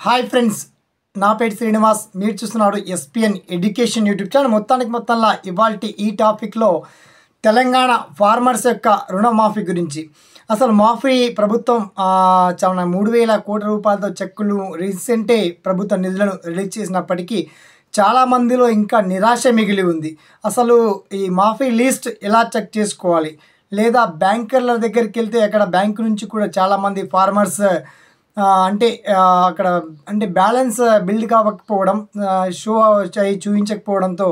Hi friends, నా పేరు శ్రీనివాస్. మీరు చూస్తున్నారు ఎస్పిఎన్ ఎడ్యుకేషన్ యూట్యూబ్ ఛానల్. మొత్తంలో ఇవాల్టి ఈ టాపిక్లో తెలంగాణ ఫార్మర్స్ యొక్క రుణమాఫీ గురించి. అసలు మాఫీ ప్రభుత్వం చాలా 3,000 కోట్ల రూపాయలతో చెక్కులు రీసెంటే ప్రభుత్వ నిధులను రిలీజ్ చేసినప్పటికీ చాలామందిలో ఇంకా నిరాశ మిగిలి ఉంది. అసలు ఈ మాఫీ లిస్ట్ ఎలా చెక్ చేసుకోవాలి, లేదా బ్యాంకర్ల దగ్గరికి వెళ్తే అక్కడ బ్యాంకు నుంచి కూడా చాలామంది ఫార్మర్స్ అక్కడ బ్యాలెన్స్ బిల్డ్ కావకపోవడం, షో చూపించకపోవడంతో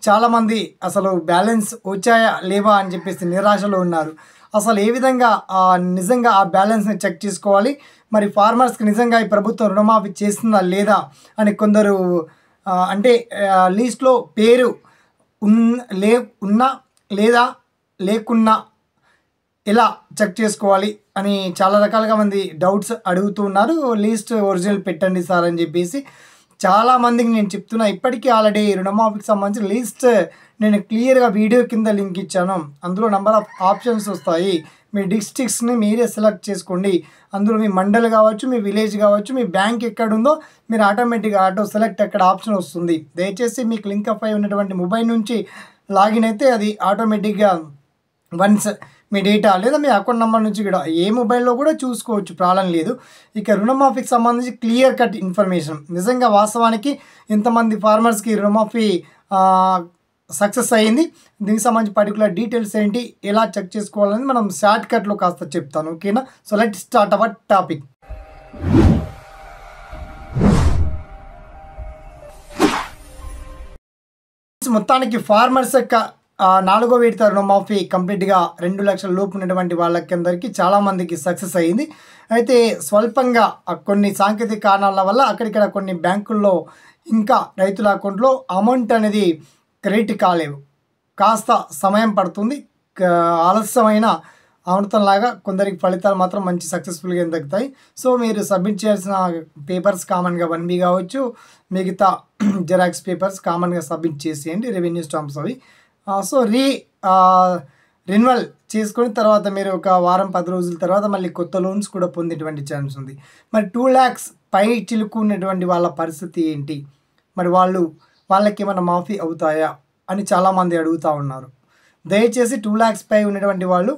చాలామంది అసలు బ్యాలెన్స్ వచ్చాయా లేవా అని చెప్పేసి నిరాశలో ఉన్నారు. అసలు ఏ విధంగా నిజంగా ఆ బ్యాలెన్స్ని చెక్ చేసుకోవాలి, మరి ఫార్మర్స్కి నిజంగా ఈ ప్రభుత్వం రుణమాఫీ చేస్తుందా లేదా అని కొందరు లీస్ట్లో పేరు ఉన్నా లేదా లేకున్నా ఎలా చెక్ చేసుకోవాలి అని చాలా రకాలుగా మంది డౌట్స్ అడుగుతూ ఉన్నారు. లీస్ట్ ఒరిజినల్ పెట్టండి సార్ అని చెప్పేసి చాలామందికి నేను చెప్తున్నా. ఇప్పటికీ ఆల్రెడీ రుణమాఫీకి సంబంధించిన లీస్ట్ నేను క్లియర్గా వీడియో కింద లింక్ ఇచ్చాను. అందులో నెంబర్ ఆఫ్ ఆప్షన్స్ వస్తాయి. మీ డిస్ట్రిక్ట్స్ని మీరే సెలెక్ట్ చేసుకోండి. అందులో మీ మండల్ కావచ్చు, మీ విలేజ్ కావచ్చు, మీ బ్యాంక్ ఎక్కడుందో మీరు ఆటోమేటిక్గా ఆటో సెలెక్ట్ అక్కడ ఆప్షన్ వస్తుంది. దయచేసి మీకు లింక్ అప్ అయి ఉన్నటువంటి మొబైల్ నుంచి లాగిన్ అయితే అది ఆటోమేటిక్గా వన్స్ మీ డేటా లేదా మీ అకౌంట్ నెంబర్ నుంచి కూడా ఏ మొబైల్లో కూడా చూసుకోవచ్చు, ప్రాబ్లం లేదు. ఇక రుణమాఫీకి సంబంధించి క్లియర్ కట్ ఇన్ఫర్మేషన్, నిజంగా వాస్తవానికి ఇంతమంది ఫార్మర్స్కి రుణమాఫీ సక్సెస్ అయ్యింది, దీనికి సంబంధించి పర్టికులర్ డీటెయిల్స్ ఏంటి, ఎలా చెక్ చేసుకోవాలని మనం షార్ట్ కట్లో కాస్త చెప్తాను. ఓకేనా? So let start our topic. మొత్తానికి ఫార్మర్స్ యొక్క 4వ విడత రుణమాఫీ కంప్లీట్గా 2 లక్షల లోపు ఉన్నటువంటి వాళ్ళకందరికీ చాలామందికి సక్సెస్ అయ్యింది. అయితే స్వల్పంగా కొన్ని సాంకేతిక కారణాల వల్ల అక్కడిక్కడ కొన్ని బ్యాంకుల్లో ఇంకా రైతుల అకౌంట్లో అమౌంట్ అనేది క్రెడిట్ కాలేవు, కాస్త సమయం పడుతుంది. ఆలస్యమైన అమృతంలాగా కొందరికి ఫలితాలు మాత్రం మంచి సక్సెస్ఫుల్గా దక్కుతాయి. సో మీరు సబ్మిట్ చేయాల్సిన పేపర్స్ కామన్గా 1B కావచ్చు, మిగతా జెరాక్స్ పేపర్స్ కామన్గా సబ్మిట్ చేసేయండి, రెవెన్యూ స్టాంప్స్ అవి. సో రెన్యువల్ చేసుకున్న తర్వాత మీరు ఒక వారం 10 రోజుల తర్వాత మళ్ళీ కొత్త లోన్స్ కూడా పొందేటువంటి ఛాన్స్ ఉంది. మరి 2 lakhs పై చిలుకున్నటువంటి వాళ్ళ పరిస్థితి ఏంటి, మరి వాళ్ళకి ఏమైనా మాఫీ అవుతాయా అని చాలామంది అడుగుతూ ఉన్నారు. దయచేసి 2 lakhs పై ఉన్నటువంటి వాళ్ళు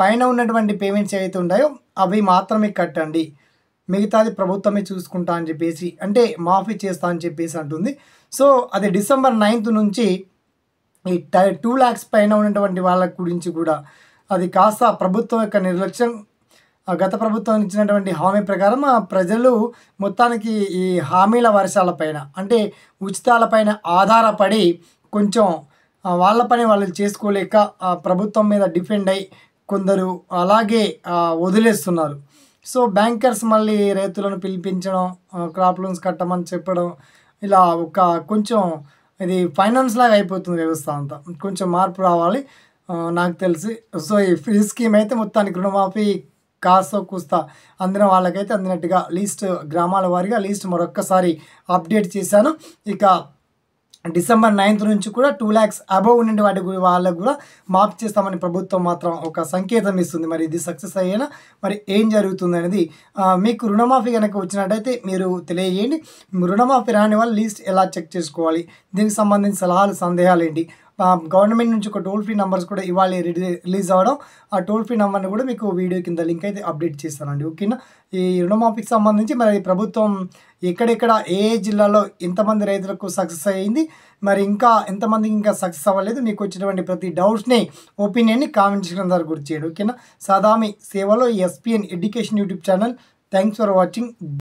పైన ఉన్నటువంటి పేమెంట్స్ ఏవైతే ఉన్నాయో అవి మాత్రమే కట్టండి, మిగతాది ప్రభుత్వమే చూసుకుంటా అని చెప్పేసి మాఫీ చేస్తా అని చెప్పేసి అంటుంది. సో అది December 9th నుంచి ఈ 2 lakhs పైన ఉన్నటువంటి వాళ్ళ గురించి కూడా అది కాస్త ప్రభుత్వం యొక్క నిర్లక్ష్యం, గత ప్రభుత్వం ఇచ్చినటువంటి హామీ ప్రకారం ప్రజలు మొత్తానికి ఈ హామీల వర్షాలపైన ఉచితాలపైన ఆధారపడి కొంచెం వాళ్ళ పని వాళ్ళు చేసుకోలేక ప్రభుత్వం మీద డిపెండ్ అయ్యి కొందరు అలాగే వదిలేస్తున్నారు. సో బ్యాంకర్స్ మళ్ళీ రైతులను పిలిపించడం, క్రాప్ లోన్స్ కట్టమని చెప్పడం, ఇలా కొంచెం ఇది ఫైనాన్స్ లాగా అయిపోతుంది వ్యవస్థ అంతా. కొంచెం మార్పు రావాలి నాకు తెలిసి. సో ఈ ఫ్రీ స్కీమ్ అయితే మొత్తానికి రుణమాఫీ కాస్త కూస్తా అందిన వాళ్ళకైతే అందినట్టుగా లీస్ట్ గ్రామాల వారీగా లీస్ట్ మరొక్కసారి అప్డేట్ చేశాను. ఇక December 9th నుంచి కూడా 2 lakhs అబవ్ ఉండే వాళ్ళకు కూడా మాఫ్ చేస్తామని ప్రభుత్వం మాత్రం ఒక సంకేతం ఇస్తుంది. మరి ఇది సక్సెస్ అయ్యేనా, మరి ఏం జరుగుతుంది అనేది మీకు రుణమాఫీ కనుక వచ్చినట్టయితే మీరు తెలియజేయండి. రుణమాఫీ రాని వాళ్ళు లీస్ట్ ఎలా చెక్ చేసుకోవాలి, దీనికి సంబంధించిన సలహాలు సందేహాలు ఏంటి, గవర్నమెంట్ నుంచి ఒక టోల్ ఫ్రీ నెంబర్స్ కూడా ఇవాళ రిలీజ్ అవ్వడం, ఆ టోల్ ఫ్రీ నెంబర్ని కూడా మీకు వీడియో కింద లింక్ అయితే అప్డేట్ చేస్తానండి. ఓకేనా? ఈ రుణమాఫీకి సంబంధించి మరి ప్రభుత్వం ఎక్కడెక్కడ ఏ జిల్లాలో ఎంతమంది రైతులకు సక్సెస్ అయ్యింది, మరి ఇంకా ఎంతమందికి ఇంకా సక్సెస్ అవ్వలేదు, మీకు వచ్చినటువంటి ప్రతి డౌట్స్ని ఒపీనియన్ని కామెంట్ సెక్షన్ ద్వారా గుర్తు చేయండి. ఓకేనా? సాదామి సేవలో SPN education YouTube channel. Thanks for watching.